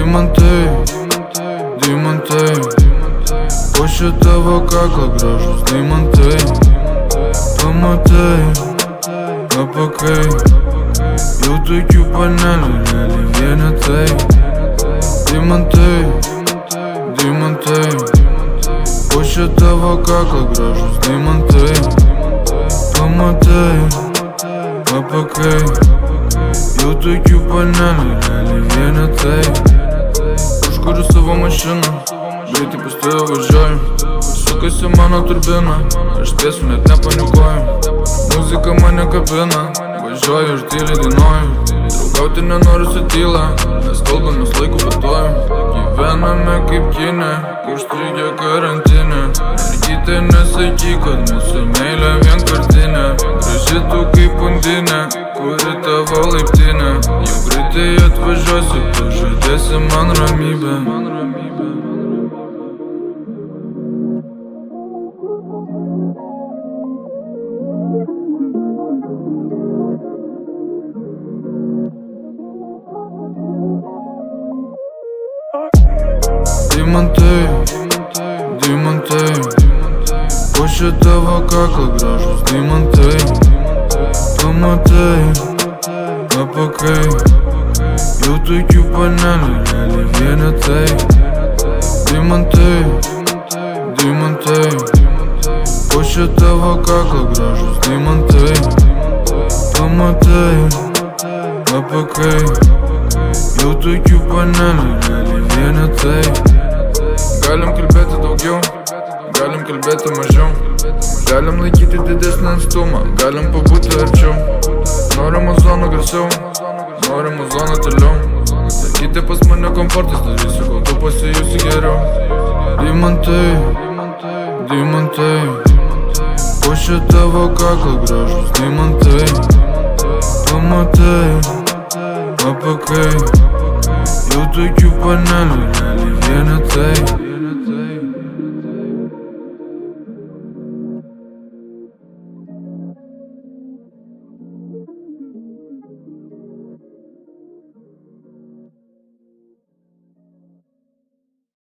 Deimantai Po šio tavo kaklo gražus deimantai Pamatai, apakai Jau tokių panelių realiai vienetai Deimantai Po šio tavo kaklo gražus deimantai Pamatai, apakai Jau tokių panelių realiai vienetai Užkuriu savo mašiną Greitai pas tave važiuoju Sukasi mano turbina Aš spėsiu net nepanikuoju Muzika mane kabina Važiuoju ir tyliai dainuoju Draugauti nenoriu su tyla Mes kalbamės laiku batuoju Gyvename kaip kine Kur strigė karantinė Mergytė nesakyk, kad mūsų meilė vienkartinė Graži tu kaip undinė Kuri tavo laiptinė Jau greitai atvažiuosiu Tu žadėsi man ramybę Deimantai Po šio tavo kaklo gražus deimantai Pamatai, apakai Jau tokių panelių realiai vienetai Deimantai Po šio tavo kaklo gražus deimantai Pamatai, apakai Jau tokių panelių realiai vienetai Galim kalbėti daugiau, galim kalbėti mažiau Galim laikyti didesnį atstumą, galim pabūti arčiau Norimų zonų garsiau, norimų zonų toliau Sakyti pas mane komfortas, darysiu, kol tu pasijusi geriau Deimantai Po šio tavo kaklo gražus deimantai Pamatai, apakai Jau tokių panelių realiai vienetai